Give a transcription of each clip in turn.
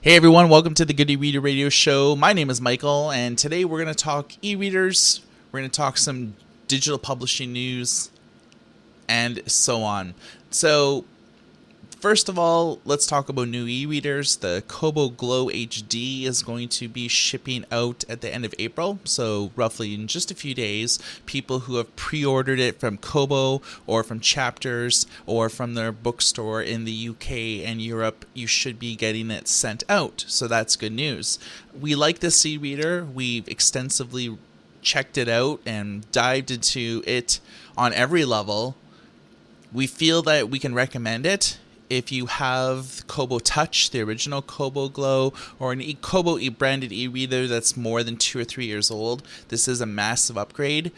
Hey everyone, welcome to the Good E-Reader Radio Show. My name is Michael, and today we're going to talk e-readers, we're going to talk some digital publishing news, and so on. So, first of all, let's talk about new e-readers. The Kobo Glo HD is going to be shipping out at the end of April, so roughly in just a few days. People who have pre-ordered it from Kobo or from Chapters or from their bookstore in the UK and Europe, you should be getting it sent out, so that's good news. We like this e-reader. We've extensively checked it out and dived into it on every level. We feel that we can recommend it. If you have Kobo Touch, the original Kobo Glo, or an Kobo branded e-reader that's more than 2 or 3 years old, this is a massive upgrade,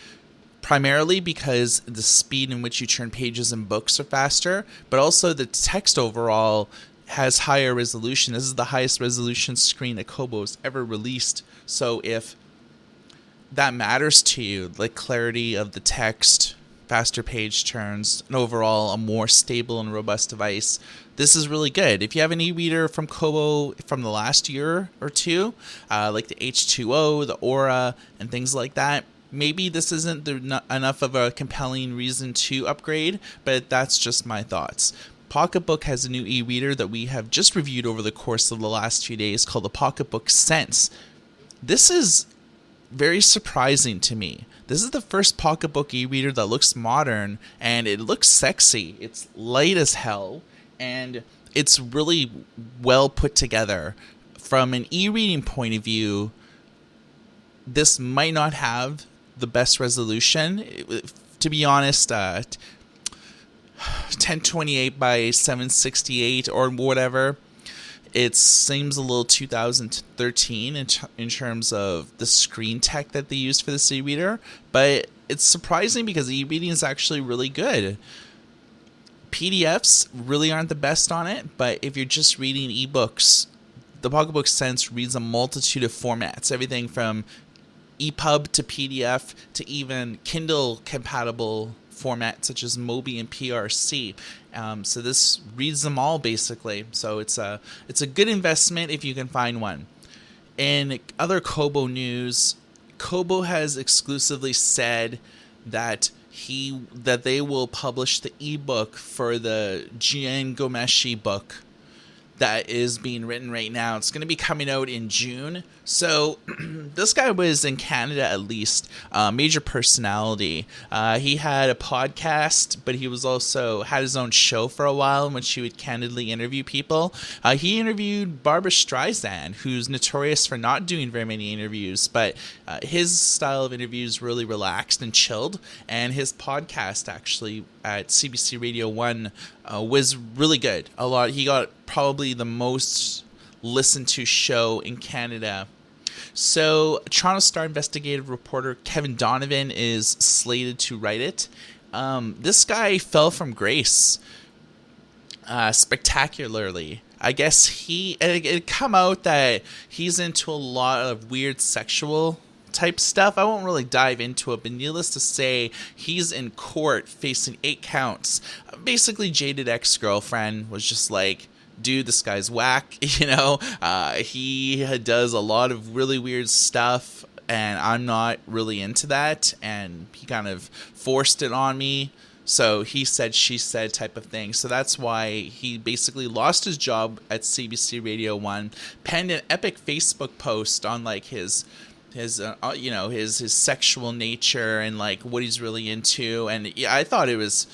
primarily because the speed in which you turn pages in books are faster, but also the text overall has higher resolution. This is the highest resolution screen that Kobo has ever released. So if that matters to you, like clarity of the text, faster page turns, and overall a more stable and robust device, this is really good. If you have an e-reader from Kobo from the last year or two, like the H2O, the Aura, and things like that, maybe this isn't enough of a compelling reason to upgrade, but that's just my thoughts. Pocketbook has a new e-reader that we have just reviewed over the course of the last few days called the Pocketbook Sense. This is very surprising to me. This is the first Pocketbook e-reader that looks modern, and it looks sexy. It's light as hell, and it's really well put together. From an e-reading point of view, this might not have the best resolution. To be honest, 1028 by 768 or whatever. It seems a little 2013 in terms of the screen tech that they used for this e-reader, but it's surprising because e-reading is actually really good. PDFs really aren't the best on it, but if you're just reading ebooks, the Pocketbook Sense reads a multitude of formats, everything from EPUB to PDF to even Kindle compatible formats such as Mobi and PRC. So this reads them all basically. So it's a good investment if you can find one. In other Kobo news, Kobo has exclusively said that they will publish the ebook for the Jian Gomeshi book that is being written right now. It's going to be coming out in June. So this guy was in Canada, at least, major personality. He had a podcast, but he was also had his own show for a while in which he would candidly interview people. He interviewed Barbra Streisand, who's notorious for not doing very many interviews, but his style of interviews really relaxed and chilled. And his podcast actually at CBC Radio 1 was really good. He got probably the most listened to show in Canada. So Toronto Star investigative reporter Kevin Donovan is slated to write it. This guy fell from grace spectacularly. I guess it come out that he's into a lot of weird sexual type stuff. I won't really dive into it, but needless to say, he's in court facing 8 counts. Basically, jaded ex-girlfriend was just like, dude, this guy's whack, he does a lot of really weird stuff, and I'm not really into that, and he kind of forced it on me. So he said, she said type of thing. So that's why he basically lost his job at CBC Radio 1, penned an epic Facebook post on like his sexual nature and like what he's really into. And yeah, I thought it was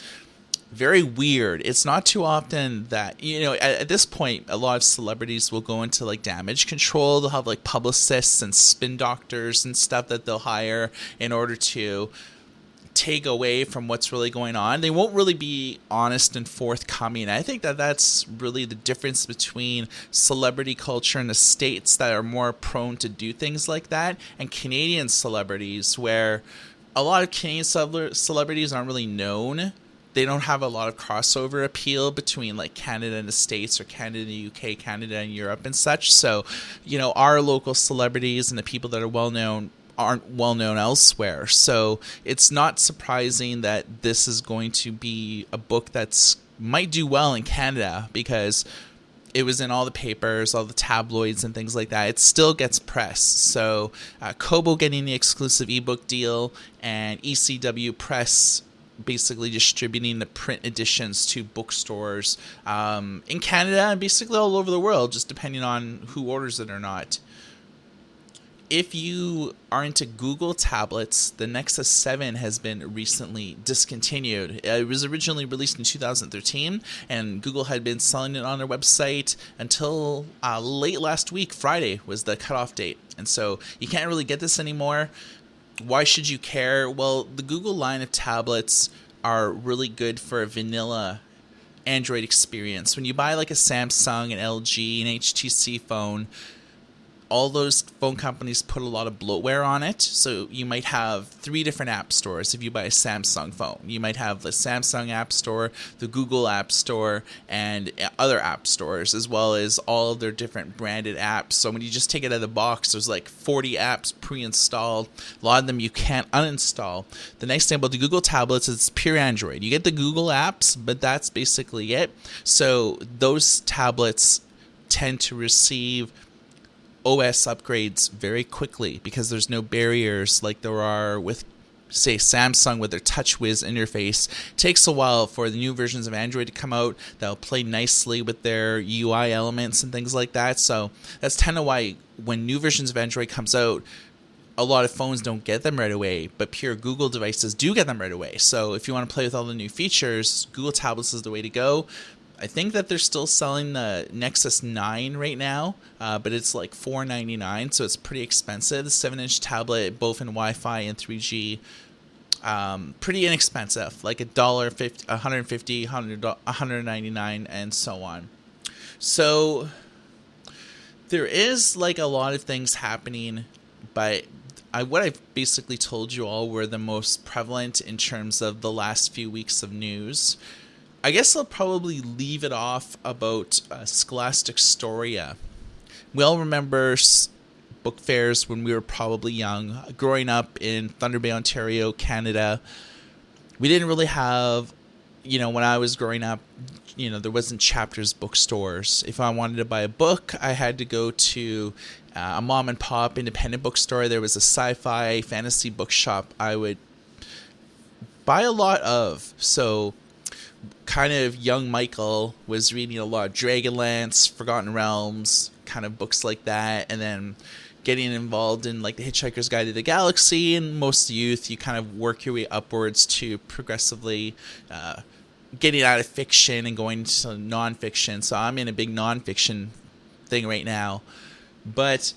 very weird. It's not too often that, at this point, a lot of celebrities will go into like damage control. They'll have like publicists and spin doctors and stuff that they'll hire in order to take away from what's really going on. They won't really be honest and forthcoming. I think that that's really the difference between celebrity culture in the States that are more prone to do things like that and Canadian celebrities, where a lot of Canadian celebrities aren't really known. They don't have a lot of crossover appeal between like Canada and the States or Canada and the UK, Canada and Europe and such. So, our local celebrities and the people that are well known aren't well known elsewhere. So it's not surprising that this is going to be a book that's might do well in Canada, because it was in all the papers, all the tabloids and things like that. It still gets press. So Kobo getting the exclusive ebook deal, and ECW Press basically distributing the print editions to bookstores in Canada and basically all over the world, just depending on who orders it or not. If you are into Google tablets, the Nexus 7 has been recently discontinued. It was originally released in 2013, and Google had been selling it on their website until late last week. Friday was the cutoff date. And so you can't really get this anymore. Why should you care? Well, the Google line of tablets are really good for a vanilla Android experience. When you buy like a Samsung, an LG, an HTC phone, all those phone companies put a lot of bloatware on it. So you might have 3 different app stores if you buy a Samsung phone. You might have the Samsung App Store, the Google App Store, and other app stores, as well as all of their different branded apps. So when you just take it out of the box, there's like 40 apps pre-installed. A lot of them you can't uninstall. The nice thing about the Google tablets is it's pure Android. You get the Google apps, but that's basically it. So those tablets tend to receive OS upgrades very quickly because there's no barriers like there are with, say, Samsung with their TouchWiz interface. It takes a while for the new versions of Android to come out that'll play nicely with their UI elements and things like that. So that's kind of why when new versions of Android comes out, a lot of phones don't get them right away, but pure Google devices do get them right away. So if you want to play with all the new features, Google tablets is the way to go. I think that they're still selling the Nexus 9 right now, but it's like $499, so it's pretty expensive. The 7-inch tablet, both in Wi-Fi and 3G, pretty inexpensive, like $1.50, $150, $199, and so on. So there is like a lot of things happening, but what I've basically told you all were the most prevalent in terms of the last few weeks of news. I guess I'll probably leave it off about Scholastic Storia. We all remember book fairs when we were probably young. Growing up in Thunder Bay, Ontario, Canada, we didn't really have, when I was growing up, there wasn't Chapters bookstores. If I wanted to buy a book, I had to go to a mom and pop independent bookstore. There was a sci-fi fantasy bookshop I would buy a lot of. So kind of young Michael was reading a lot of Dragonlance, Forgotten Realms, kind of books like that, and then getting involved in like the Hitchhiker's Guide to the Galaxy. And most youth, you kind of work your way upwards to progressively getting out of fiction and going to nonfiction. So I'm in a big nonfiction thing right now. But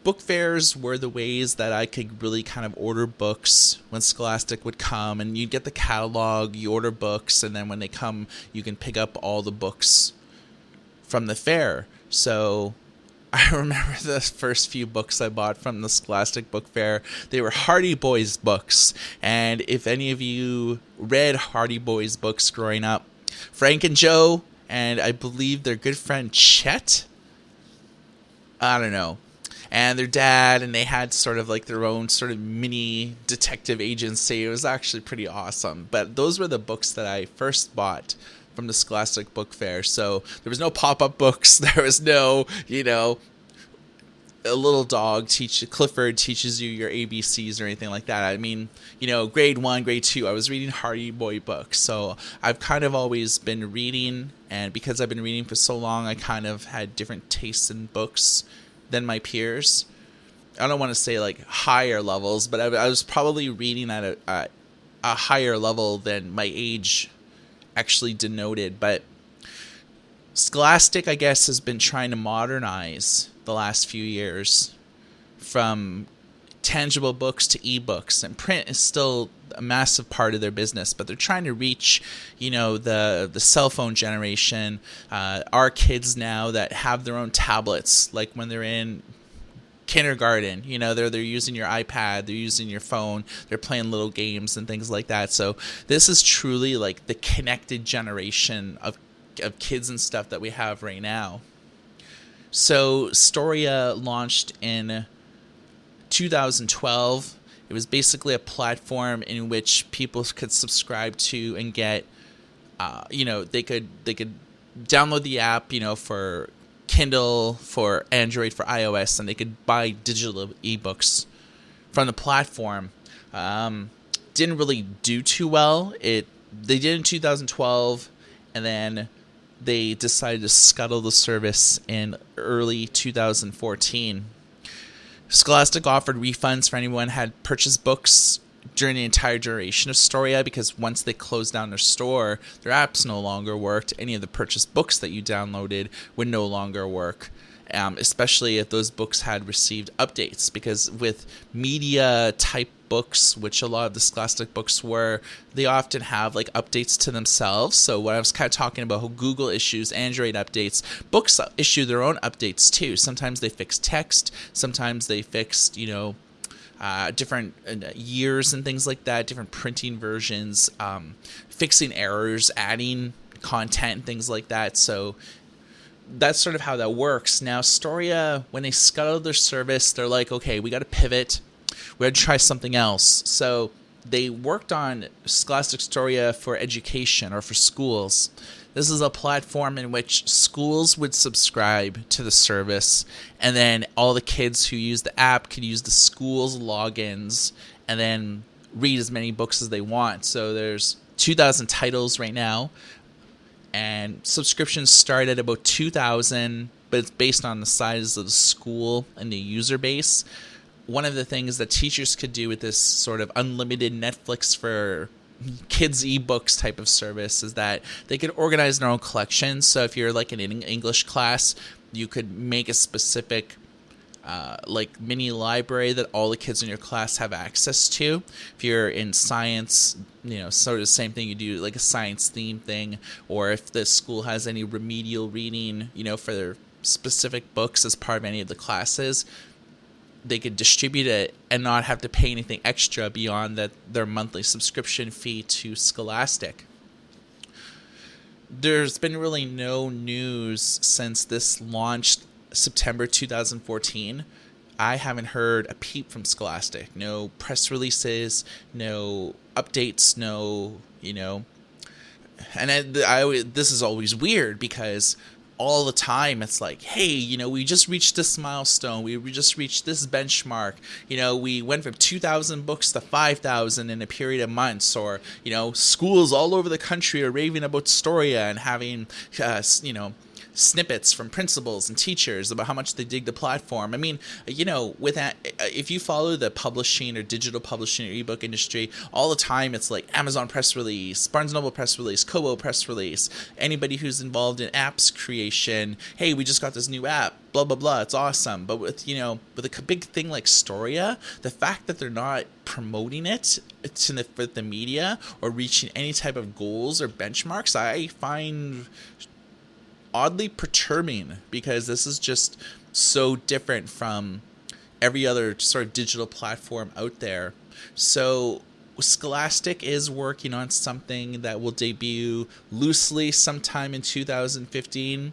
book fairs were the ways that I could really kind of order books when Scholastic would come, and you'd get the catalog, you order books, and then when they come, you can pick up all the books from the fair. So I remember the first few books I bought from the Scholastic Book Fair. They were Hardy Boys books, and if any of you read Hardy Boys books growing up, Frank and Joe, and I believe their good friend Chet, I don't know, and their dad, and they had sort of like their own sort of mini detective agency. It was actually pretty awesome. But those were the books that I first bought from the Scholastic Book Fair. So there was no pop-up books. There was no, a little dog Clifford teaches you your ABCs or anything like that. I mean, grade 1, grade 2, I was reading Hardy Boy books. So I've kind of always been reading, and because I've been reading for so long, I kind of had different tastes in books than my peers. I don't want to say like higher levels, but I was probably reading at a higher level than my age actually denoted. But Scholastic, I guess, has been trying to modernize the last few years from tangible books to ebooks, and print is still a massive part of their business, but they're trying to reach, the cell phone generation, our kids now that have their own tablets, like when they're in kindergarten, they're using your iPad, they're using your phone, they're playing little games and things like that. So this is truly like the connected generation of kids and stuff that we have right now. So Storia launched in 2012. It was basically a platform in which people could subscribe to and get, they could download the app, for Kindle, for Android, for iOS, and they could buy digital ebooks from the platform. Didn't really do too well. They did in 2012, and then they decided to scuttle the service in early 2014. Scholastic offered refunds for anyone who had purchased books during the entire duration of Storia, because once they closed down their store, their apps no longer worked. Any of the purchased books that you downloaded would no longer work, especially if those books had received updates, because with media type books, which a lot of the Scholastic books were, they often have like updates to themselves. So when I was kind of talking about how Google issues Android updates, books issue their own updates too. Sometimes they fix text, sometimes they fix different years and things like that, different printing versions, fixing errors, adding content and things like that. So that's sort of how that works. Now, Storia, when they scuttled their service, they're like, okay, we got to pivot. We got to try something else. So they worked on Scholastic Storia for education, or for schools. This is a platform in which schools would subscribe to the service, and then all the kids who use the app could use the school's logins and then read as many books as they want. So there's 2,000 titles right now, and subscriptions start at about 2,000, but it's based on the size of the school and the user base. One of the things that teachers could do with this sort of unlimited Netflix for kids ebooks type of service is that they could organize their own collections. So if you're like in an English class, you could make a specific like mini library that all the kids in your class have access to. If you're in science, sort of the same thing, you do like a science theme thing. Or if the school has any remedial reading, for their specific books as part of any of the classes, they could distribute it and not have to pay anything extra beyond their monthly subscription fee to Scholastic. There's been really no news since this launched September 2014. I haven't heard a peep from Scholastic. No press releases, no updates, no, And this is always weird, because all the time it's like, hey, we just reached this milestone, we just reached this benchmark, we went from 2,000 books to 5,000 in a period of months, or schools all over the country are raving about Storia and having snippets from principals and teachers about how much they dig the platform. I mean, with that, if you follow the publishing or digital publishing or ebook industry, all the time it's like Amazon press release, Barnes & Noble press release, Kobo press release, anybody who's involved in apps creation, hey, we just got this new app, blah, blah, blah, it's awesome. But with a big thing like Storia, the fact that they're not promoting it for the media or reaching any type of goals or benchmarks, I find oddly perturbing, because this is just so different from every other sort of digital platform out there. So Scholastic is working on something that will debut loosely sometime in 2015.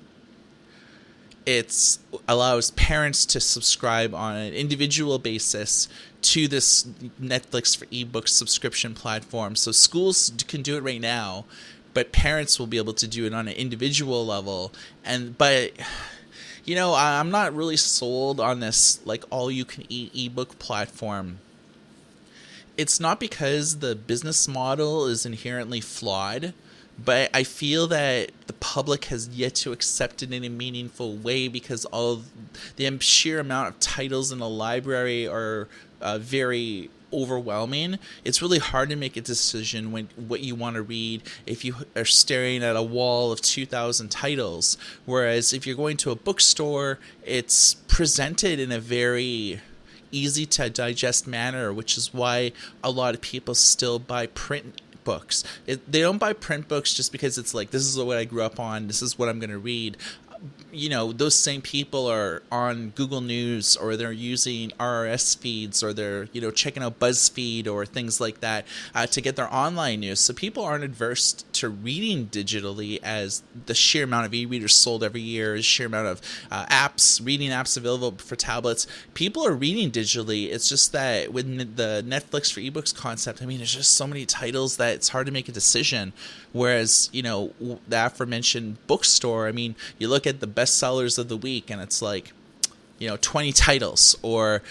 It allows parents to subscribe on an individual basis to this Netflix for ebooks subscription platform. So schools can do it right now, but parents will be able to do it on an individual level. But I'm not really sold on this like all-you-can-eat ebook platform. It's not because the business model is inherently flawed, but I feel that the public has yet to accept it in a meaningful way, because all of the sheer amount of titles in a library are very overwhelming. It's really hard to make a decision when what you want to read if you are staring at a wall of 2,000 titles. Whereas if you're going to a bookstore, it's presented in a very easy to digest manner, which is why a lot of people still buy print books. They don't buy print books just because it's like, this is what I grew up on, this is what I'm going to read. those same people are on Google News, or they're using RRS feeds, or they're, checking out BuzzFeed or things like that to get their online news. So people aren't adverse to reading digitally, as the sheer amount of e-readers sold every year, the sheer amount of reading apps available for tablets. People are reading digitally. It's just that with the Netflix for ebooks concept, there's just so many titles that it's hard to make a decision. Whereas, the aforementioned bookstore, you look at the bestsellers of the week and it's like, 20 titles, or,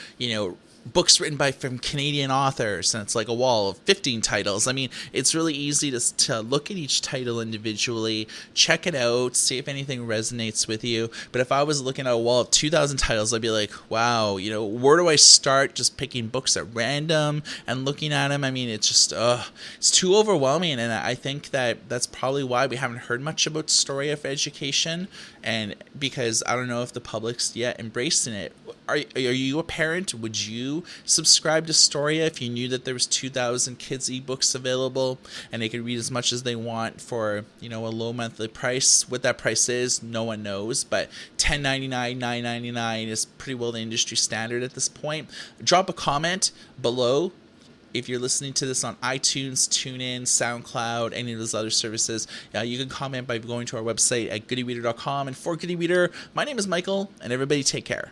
books written from Canadian authors, and it's like a wall of 15 titles. It's really easy to look at each title individually, check it out, see if anything resonates with you. But if I was looking at a wall of 2,000 titles, I'd be like, wow, where do I start just picking books at random and looking at them? It's just, it's too overwhelming. And I think that's probably why we haven't heard much about Storia for education, and because I don't know if the public's yet embracing it. Are you a parent? Would you subscribe to Storia if you knew that there was 2,000 kids ebooks available and they could read as much as they want for, a low monthly price? What that price is, no one knows, but $10.99, $9.99 is pretty well the industry standard at this point. Drop a comment below. If you're listening to this on iTunes, TuneIn, SoundCloud, any of those other services, you can comment by going to our website at goodyreader.com. And for Goody Reader, my name is Michael, and everybody take care.